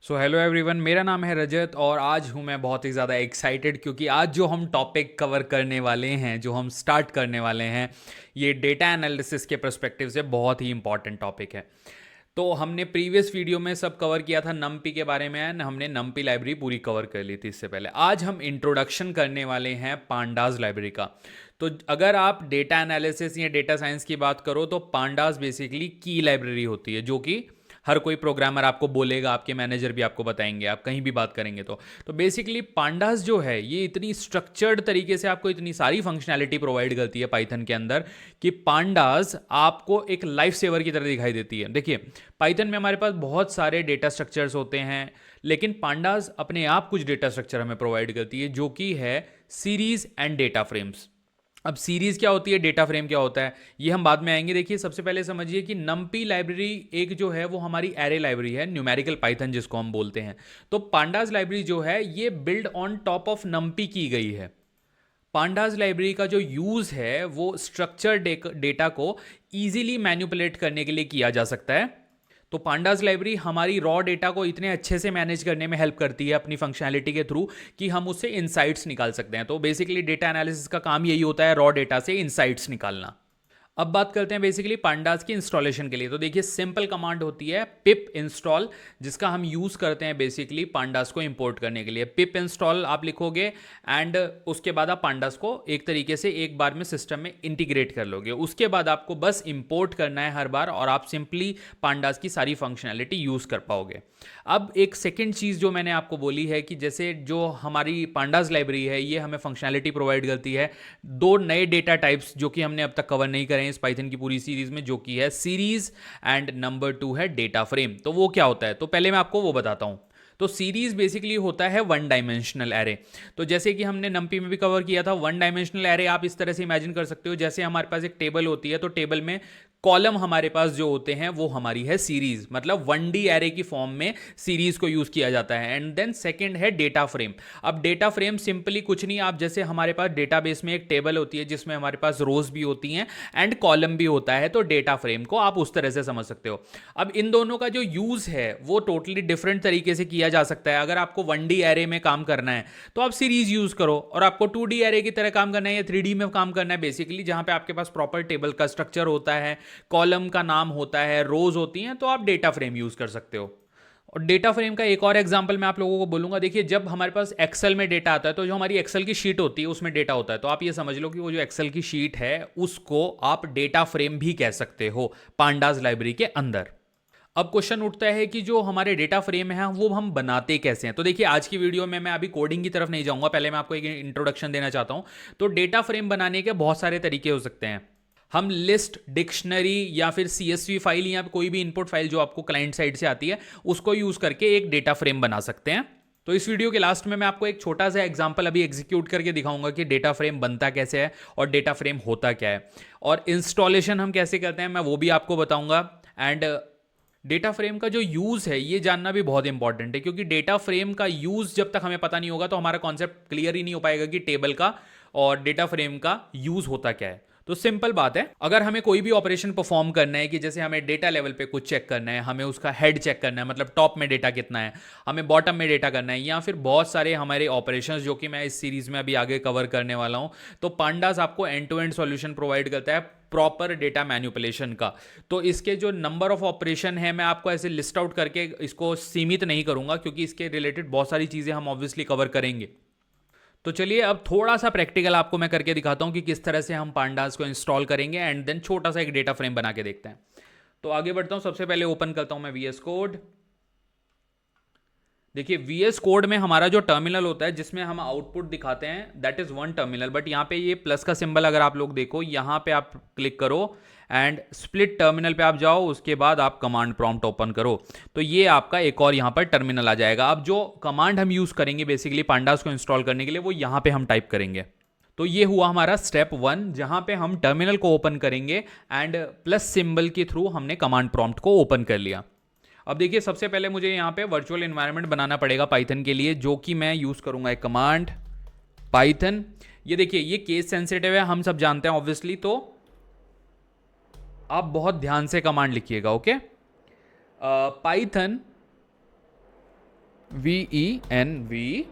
So hello everyone, मेरा नाम है रजत और आज हूँ मैं बहुत ही ज़्यादा एक्साइटेड क्योंकि आज जो हम टॉपिक कवर करने वाले हैं, जो हम स्टार्ट करने वाले हैं, ये डेटा एनालिसिस के पर्सपेक्टिव से बहुत ही इंपॉर्टेंट टॉपिक है। तो हमने प्रीवियस वीडियो में सब कवर किया था नमपी के बारे में एंड हमने नमपी लाइब्रेरी पूरी कवर कर ली थी इससे पहले। आज हम इंट्रोडक्शन करने वाले हैं पांडास लाइब्रेरी का। तो अगर आप डेटा एनालिसिस या डेटा साइंस की बात करो तो पांडास बेसिकली की लाइब्रेरी होती है, जो कि हर कोई प्रोग्रामर आपको बोलेगा, आपके मैनेजर भी आपको बताएंगे, आप कहीं भी बात करेंगे तो बेसिकली पांडास जो है ये इतनी स्ट्रक्चर्ड तरीके से आपको इतनी सारी फंक्शनैलिटी प्रोवाइड करती है पाइथन के अंदर कि पांडास आपको एक लाइफ सेवर की तरह दिखाई देती है। देखिए, पाइथन में हमारे पास बहुत सारे डेटा स्ट्रक्चर्स होते हैं, लेकिन पांडास अपने आप कुछ डेटा स्ट्रक्चर हमें प्रोवाइड करती है, जो कि है सीरीज एंड डेटा फ्रेम्स। अब सीरीज क्या होती है, डेटा फ्रेम क्या होता है, ये हम बाद में आएंगे। देखिए, सबसे पहले समझिए कि नमपी लाइब्रेरी एक जो है वो हमारी एरे लाइब्रेरी है, न्यूमेरिकल पाइथन जिसको हम बोलते हैं। तो पांडास लाइब्रेरी जो है ये बिल्ड ऑन टॉप ऑफ नमपी की गई है। पांडास लाइब्रेरी का जो यूज है वो स्ट्रक्चर डेटा को इजीली मैनिपुलेट करने के लिए किया जा सकता है। तो पांडास लाइब्रेरी हमारी रॉ डेटा को इतने अच्छे से मैनेज करने में हेल्प करती है अपनी फंक्शनैलिटी के थ्रू कि हम उससे इनसाइट्स निकाल सकते हैं। तो बेसिकली डेटा एनालिसिस का काम यही होता है, रॉ डेटा से इनसाइट्स निकालना। अब बात करते हैं बेसिकली पांडास की इंस्टॉलेशन के लिए। तो देखिए, सिंपल कमांड होती है पिप इंस्टॉल, जिसका हम यूज करते हैं बेसिकली पांडास को इंपोर्ट करने के लिए। पिप इंस्टॉल आप लिखोगे एंड उसके बाद आप पांडास को एक तरीके से एक बार में सिस्टम में इंटीग्रेट कर लोगे। उसके बाद आपको बस इंपोर्ट करना है हर बार और आप सिंपली पांडास की सारी फंक्शनैलिटी यूज कर पाओगे। अब एक सेकेंड चीज जो मैंने आपको बोली है कि जैसे जो हमारी पांडास लाइब्रेरी है ये हमें फंक्शनैलिटी प्रोवाइड करती है दो नए डेटा टाइप्स जो कि हमने अब तक कवर नहीं करे इस पाइथन की पूरी सीरीज में, जो कि है सीरीज एंड नंबर 2 है डेटा फ्रेम। तो वो क्या होता है, तो पहले मैं आपको वो बताता हूं। तो सीरीज बेसिकली होता है वन डायमेंशनल एरे। तो जैसे कि हमने नमपी में भी कवर किया था, वन डायमेंशनल एरे आप इस तरह से इमेजिन कर सकते हो, जैसे हमारे पास एक टेबल होती है तो टेबल में कॉलम हमारे पास जो होते हैं वो हमारी है सीरीज, मतलब 1D एरे की फॉर्म में सीरीज को यूज किया जाता है। एंड देन सेकंड है डेटा फ्रेम। अब डेटा फ्रेम सिंपली कुछ नहीं, आप जैसे हमारे पास डेटाबेस में एक टेबल होती है जिसमें हमारे पास रोज भी होती हैं एंड कॉलम भी होता है, तो डेटा फ्रेम को आप उस तरह से समझ सकते हो। अब इन दोनों का जो यूज है वो टोटली डिफरेंट तरीके से किया जा सकता है। अगर आपको 1D एरे में काम करना है तो आप सीरीज यूज करो, और आपको 2D एरे की तरह काम करना है या 3D में काम करना है बेसिकली, जहां पे आपके पास प्रॉपर टेबल का स्ट्रक्चर होता है, कॉलम का नाम होता है, रोज होती हैं, तो आप डेटा फ्रेम यूज कर सकते हो। और डेटा फ्रेम का एक और एग्जांपल मैं आप लोगों को बोलूंगा। देखिए, जब हमारे पास एक्सेल में डेटा आता है तो जो हमारी एक्सेल की शीट होती है उसमें डेटा होता है, तो आप ये समझ लो कि वो जो एक्सेल की शीट है उसको आप डेटा फ्रेम भी कह सकते हो पांडास लाइब्रेरी के अंदर। अब क्वेश्चन उठता है कि जो हमारे डेटा फ्रेम है वो हम बनाते कैसे हैं। तो देखिए, आज की वीडियो में मैं अभी कोडिंग की तरफ नहीं जाऊंगा, पहले मैं आपको एक इंट्रोडक्शन देना चाहता हूं। तो डेटा फ्रेम बनाने के बहुत सारे तरीके हो सकते हैं। हम लिस्ट, डिक्शनरी या फिर CSV फाइल या कोई भी इनपुट फाइल जो आपको क्लाइंट साइड से आती है उसको यूज करके एक डेटा फ्रेम बना सकते हैं। तो इस वीडियो के लास्ट में मैं आपको एक छोटा सा एग्जांपल अभी एग्जीक्यूट करके दिखाऊंगा कि डेटा फ्रेम बनता कैसे है और डेटा फ्रेम होता क्या है, और इंस्टॉलेशन हम कैसे करते हैं मैं वो भी आपको बताऊंगा। एंड डेटा फ्रेम का जो यूज है ये जानना भी बहुत इंपॉर्टेंट है, क्योंकि डेटा फ्रेम का यूज जब तक हमें पता नहीं होगा तो हमारा कॉन्सेप्ट क्लियर ही नहीं हो पाएगा कि टेबल का और डेटा फ्रेम का यूज होता क्या है। तो सिंपल बात है, अगर हमें कोई भी ऑपरेशन परफॉर्म करना है कि जैसे हमें डेटा लेवल पे कुछ चेक करना है, हमें उसका हेड चेक करना है, मतलब टॉप में डेटा कितना है, हमें बॉटम में डेटा करना है, या फिर बहुत सारे हमारे ऑपरेशंस जो कि मैं इस सीरीज में अभी आगे कवर करने वाला हूं, तो पांडास आपको end to end solution provide करता है प्रॉपर डेटा मैनिपुलेशन का। तो इसके जो नंबर ऑफ ऑपरेशन है मैं आपको ऐसे लिस्ट आउट करके इसको सीमित नहीं करूंगा, क्योंकि इसके रिलेटेड बहुत सारी चीजें हम ऑब्वियसली कवर करेंगे। तो चलिए अब थोड़ा सा प्रैक्टिकल आपको मैं करके दिखाता हूं कि किस तरह से हम पांडास को इंस्टॉल करेंगे एंड देन छोटा सा एक डेटा फ्रेम बना के देखते हैं। तो आगे बढ़ता हूं, सबसे पहले ओपन करता हूं मैं VS कोड। देखिए, VS कोड में हमारा जो टर्मिनल होता है जिसमें हम आउटपुट दिखाते हैं that is one terminal, but यहाँ पे ये प्लस का सिंबल अगर आप लोग देखो, यहाँ पे आप क्लिक करो एंड स्प्लिट टर्मिनल पे आप जाओ, उसके बाद आप कमांड प्रॉम्प्ट ओपन करो, तो ये आपका एक और यहाँ पर टर्मिनल आ जाएगा। अब जो कमांड हम यूज करेंगे बेसिकली पांडास को इंस्टॉल करने के लिए वो यहाँ पे हम टाइप करेंगे। तो ये हुआ हमारा स्टेप 1, जहां पे हम टर्मिनल को ओपन करेंगे एंड प्लस सिंबल के थ्रू हमने कमांड प्रॉम्प्ट को ओपन कर लिया। अब देखिए, सबसे पहले मुझे यहाँ पे वर्चुअल एनवायरनमेंट बनाना पड़ेगा पाइथन के लिए, जो कि मैं यूज करूंगा एक कमांड पाइथन। ये देखिए, ये केस सेंसिटिव है, हम सब जानते हैं ऑब्वियसली, तो आप बहुत ध्यान से कमांड लिखिएगा। Okay, python VENV,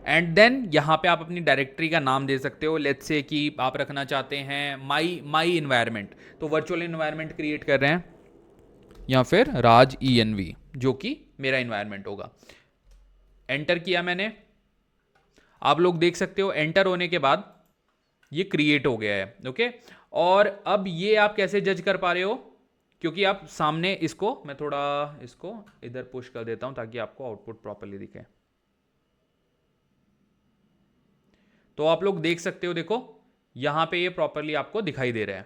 and then यहाँ पे आप अपनी डायरेक्टरी का नाम दे सकते हो। लेट्स से कि आप रखना चाहते हैं माई इन्वायरमेंट, तो वर्चुअल इन्वायरमेंट क्रिएट कर रहे हैं, या फिर राज ENV जो कि मेरा इन्वायरमेंट होगा। एंटर किया मैंने, आप लोग देख सकते हो एंटर होने के बाद ये क्रिएट हो गया है। ओके, और अब ये आप कैसे जज कर पा रहे हो, क्योंकि आप सामने इसको, मैं थोड़ा इसको इधर पुश कर देता हूं ताकि आपको आउटपुट प्रॉपर्ली दिखे। तो आप लोग देख सकते हो, देखो यहां पे ये प्रॉपर्ली आपको दिखाई दे रहा है।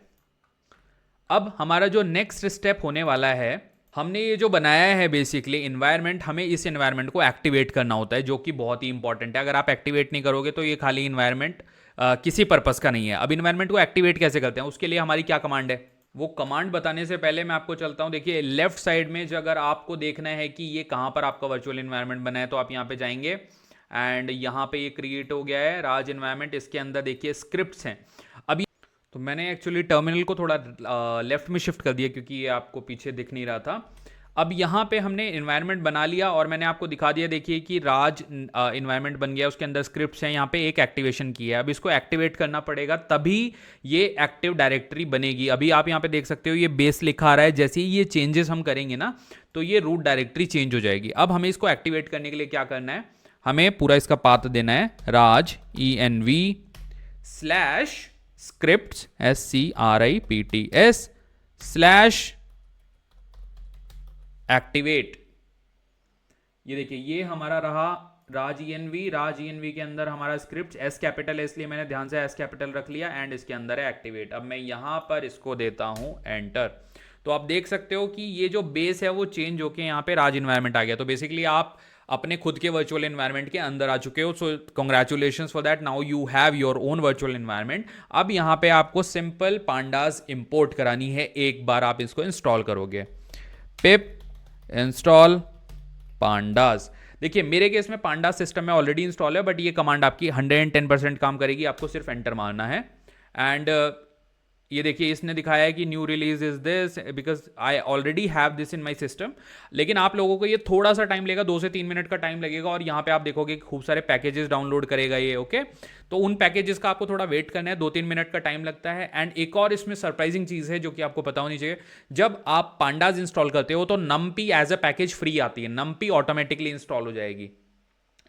अब हमारा जो नेक्स्ट स्टेप होने वाला है, हमने ये जो बनाया है बेसिकली इन्वायरमेंट, हमें इस इन्वायरमेंट को एक्टिवेट करना होता है, जो कि बहुत ही इंपॉर्टेंट है। अगर आप एक्टिवेट नहीं करोगे तो ये खाली इन्वायरमेंट किसी पर्पस का नहीं है। अब इन्वायरमेंट को एक्टिवेट कैसे करते हैं, उसके लिए हमारी क्या कमांड है, वो कमांड बताने से पहले मैं आपको चलता हूं। देखिए लेफ्ट साइड में जो, अगर आपको देखना है कि ये कहां पर आपका वर्चुअल इन्वायरमेंट बना है, तो आप यहां पे जाएंगे एंड यहां पे ये क्रिएट हो गया है राज इन्वायरमेंट। इसके अंदर देखिए स्क्रिप्ट्स हैं। अब तो मैंने एक्चुअली टर्मिनल को थोड़ा लेफ्ट में शिफ्ट कर दिया क्योंकि ये आपको पीछे दिख नहीं रहा था। अब यहाँ पे हमने इन्वायरमेंट बना लिया और मैंने आपको दिखा दिया, देखिए कि राज इन्वायरमेंट बन गया, उसके अंदर स्क्रिप्ट्स हैं, यहाँ पे एक एक्टिवेशन की है। अब इसको एक्टिवेट करना पड़ेगा, तभी ये एक्टिव डायरेक्टरी बनेगी। अभी आप यहाँ पे देख सकते हो ये बेस लिखा आ रहा है, जैसे ही ये चेंजेस हम करेंगे ना तो ये रूट डायरेक्टरी चेंज हो जाएगी। अब हमें इसको एक्टिवेट करने के लिए क्या करना है, हमें पूरा इसका पाथ देना है, राज ENV slash scripts SCRIPTS slash activate. ये देखिए ये हमारा रहा राज ENV के अंदर हमारा स्क्रिप्ट S कैपिटल है, इसलिए मैंने ध्यान से S कैपिटल रख लिया, एंड इसके अंदर है एक्टिवेट। अब मैं यहां पर इसको देता हूं एंटर, तो आप देख सकते हो कि ये जो बेस है वो चेंज होके यहाँ पे राज इन्वायरमेंट आ गया। तो बेसिकली आप अपने खुद के वर्चुअल इन्वायरमेंट के अंदर आ चुके हो। सो congratulations for that, now you have your own virtual environment. अब यहाँ पे आपको सिंपल पांडास इंपोर्ट करानी है, एक बार आप इसको इंस्टॉल करोगे, पिप इंस्टॉल पांडास। देखिए मेरे केस में पांडास सिस्टम में ऑलरेडी इंस्टॉल है, बट ये कमांड आपकी 110% काम करेगी, आपको सिर्फ एंटर मारना है। एंड ये देखिए इसने दिखाया है कि new release is this, because I already have this in my system. लेकिन आप लोगों को ये थोड़ा सा टाइम लेगा, 2 से 3 मिनट का टाइम लगेगा, और यहाँ पे आप देखोगे खूब सारे पैकेजेस डाउनलोड करेगा ये। ओके, तो उन पैकेजेस का आपको थोड़ा वेट करना है, 2-3 मिनट का टाइम लगता है। एंड एक और इसमें सरप्राइजिंग चीज़ है जो कि आपको पता होनी चाहिए, जब आप पांडास इंस्टॉल करते हो तो नमपी एज अ पैकेज फ्री आती है, नमपी ऑटोमेटिकली इंस्टॉल हो जाएगी।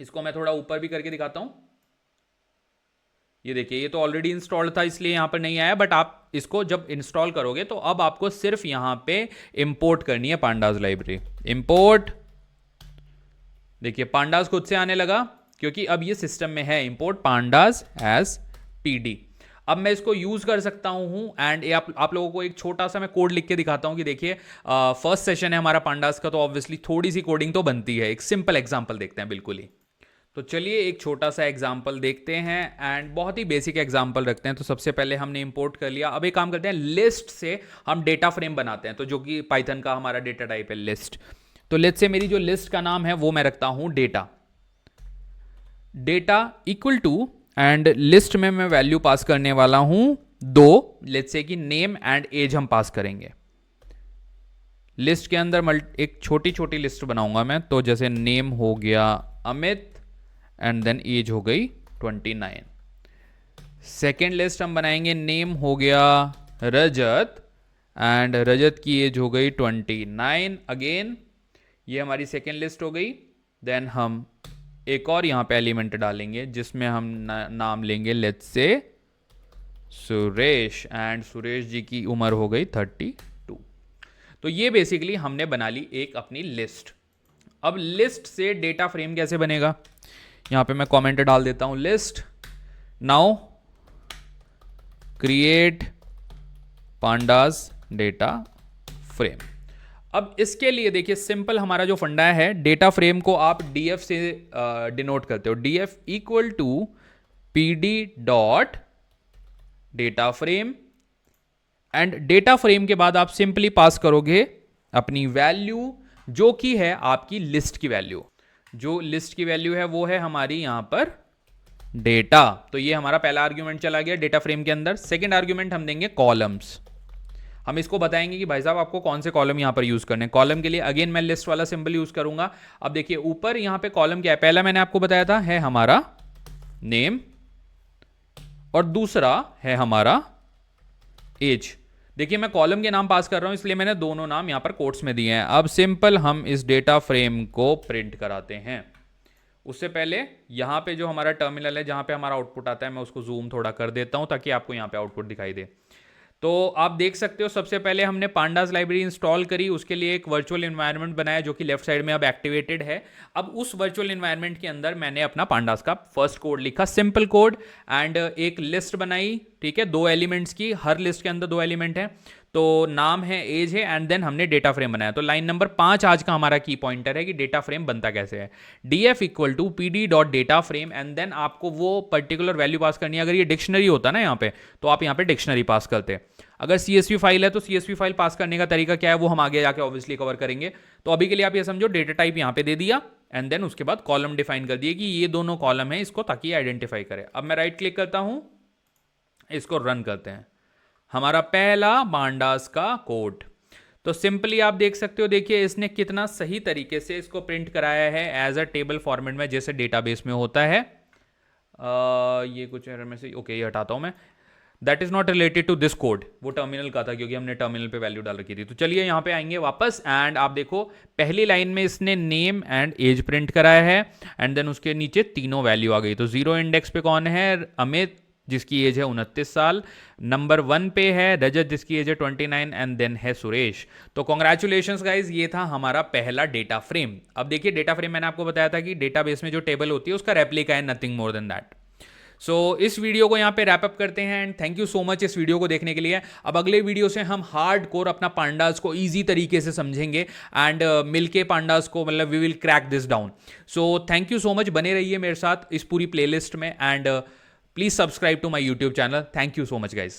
इसको मैं थोड़ा ऊपर भी करके दिखाता हूँ। ये देखिए ये तो ऑलरेडी इंस्टॉल्ड था इसलिए यहां पर नहीं आया, बट आप इसको जब इंस्टॉल करोगे तो अब आपको सिर्फ यहां पे इंपोर्ट करनी है पांडास लाइब्रेरी, इंपोर्ट। देखिए पांडास खुद से आने लगा क्योंकि अब ये सिस्टम में है, इंपोर्ट पांडास एज PD। अब मैं इसको यूज कर सकता हूं एंड आप लोगों को एक छोटा सा मैं कोड लिख के दिखाता हूं कि देखिए फर्स्ट सेशन है हमारा पांडास का, तो ऑब्वियसली थोड़ी सी कोडिंग तो बनती है। एक सिंपल एग्जांपल देखते हैं बिल्कुल ही। तो चलिए एक छोटा सा एग्जाम्पल देखते हैं एंड बहुत ही बेसिक एग्जाम्पल रखते हैं। तो सबसे पहले हमने इंपोर्ट कर लिया, अब एक काम करते हैं, लिस्ट से हम डेटा फ्रेम बनाते हैं, तो जो कि पाइथन का हमारा डेटा टाइप है लिस्ट। तो लेट्स से मेरी जो लिस्ट का नाम है वो मैं रखता हूं data equal to, and list में मैं वैल्यू पास करने वाला हूं 2। लेट्स से कि नेम एंड एज हम पास करेंगे। लिस्ट के अंदर एक छोटी छोटी लिस्ट बनाऊंगा मैं, तो जैसे नेम हो गया अमित एंड देन एज हो गई 29। सेकेंड लिस्ट हम बनाएंगे, नेम हो गया रजत एंड रजत की एज हो गई 29 अगेन। ये हमारी सेकेंड लिस्ट हो गई। देन हम एक और यहाँ पे एलिमेंट डालेंगे जिसमें हम नाम लेंगे let's say Suresh, and Suresh ji की उम्र हो गई 32। तो ये बेसिकली हमने बना ली एक अपनी लिस्ट। अब लिस्ट से डेटा फ्रेम कैसे बनेगा, यहां पे मैं कमेंट डाल देता हूं, list now create pandas data frame. अब इसके लिए देखिए सिंपल हमारा जो फंडा है, डेटा फ्रेम को आप df से डिनोट करते हो, df equal to pd dot data frame, and data frame के बाद आप सिंपली पास करोगे अपनी वैल्यू जो कि है आपकी लिस्ट की वैल्यू। जो लिस्ट की वैल्यू है वो है हमारी यहां पर डेटा। तो ये हमारा पहला आर्ग्यूमेंट चला गया डेटा फ्रेम के अंदर। सेकंड आर्ग्यूमेंट हम देंगे कॉलम्स। हम इसको बताएंगे कि भाई साहब आपको कौन से कॉलम यहाँ पर यूज़ करने हैं। कॉलम के लिए अगेन मैं लिस्ट वाला सिंबल यूज़ करूँगा। अब देखिए ऊपर यहाँ पे कॉलम क्या है, पहला मैंने आपको बताया था है हमारा नेम और दूसरा है हमारा एज। देखिए मैं कॉलम के नाम पास कर रहा हूं इसलिए मैंने दोनों नाम यहां पर कोट्स में दिए हैं। अब सिंपल हम इस डेटा फ्रेम को प्रिंट कराते हैं। उससे पहले यहां पे जो हमारा टर्मिनल है जहां पे हमारा आउटपुट आता है मैं उसको जूम थोड़ा कर देता हूं ताकि आपको यहां पे आउटपुट दिखाई दे। तो आप देख सकते हो सबसे पहले हमने पांडास लाइब्रेरी इंस्टॉल करी, उसके लिए एक वर्चुअल एनवायरनमेंट बनाया जो कि लेफ्ट साइड में अब एक्टिवेटेड है। अब उस वर्चुअल एनवायरनमेंट के अंदर मैंने अपना पांडास का फर्स्ट कोड लिखा, सिंपल कोड, एंड एक लिस्ट बनाई, ठीक है, 2 एलिमेंट्स की, हर लिस्ट के अंदर 2 एलिमेंट है, तो नाम है, एज है, एंड देन हमने डेटा फ्रेम बनाया। तो लाइन नंबर 5 आज का हमारा की पॉइंटर है कि डेटा फ्रेम बनता कैसे है। df equal to pd dot data frame, and then आपको वो पर्टिकुलर वैल्यू पास करनी है। अगर ये डिक्शनरी होता ना यहाँ पे तो आप यहाँ पे डिक्शनरी पास करते। अगर CSV फाइल है तो CSV फाइल पास करने का तरीका क्या है वो हम आगे जाके ऑब्वियसली कवर करेंगे। तो अभी के लिए आप ये समझो डेटा टाइप यहाँ पे दे दिया एंड देन उसके बाद कॉलम डिफाइन कर दिए कि ये दोनों कॉलम है इसको, ताकि आइडेंटिफाई करे। अब मैं राइट क्लिक करता हूं, इसको रन करते हैं, हमारा पहला पांडास का कोड। तो सिंपली आप देख सकते हो, देखिए इसने कितना सही तरीके से इसको प्रिंट कराया है एज अ टेबल फॉर्मेट में जैसे डेटाबेस में होता है। ये कुछ एरर में से ओके ये हटाता हूं मैं, that is not related to this code, वो टर्मिनल का था क्योंकि हमने टर्मिनल पे वैल्यू डाल रखी थी। तो चलिए यहाँ पे आएंगे वापस एंड आप देखो पहली लाइन में इसने नेम एंड एज प्रिंट कराया है एंड देन उसके नीचे तीनों वैल्यू आ गई। तो 0 इंडेक्स पे कौन है, अमित जिसकी एज है 29 साल, नंबर 1 पे है रजत जिसकी एज है 29 एंड देन है सुरेश। तो कॉन्ग्रेचुलेशंस गाइज, ये था हमारा पहला डेटा फ्रेम। अब देखिए डेटा फ्रेम मैंने आपको बताया था कि डेटाबेस में जो टेबल होती है उसका रेप्लिका है, nothing more than that. So इस वीडियो को यहाँ पे रैप अप करते हैं and thank you so much इस वीडियो को देखने के लिए। अब अगले वीडियो से हम हार्ड कोर अपना पांडास को इजी तरीके से समझेंगे एंड मिलके पांडास को मतलब we will crack this down. So thank you so much, बने रहिए मेरे साथ इस पूरी प्लेलिस्ट में and please subscribe to my YouTube channel. Thank you so much guys.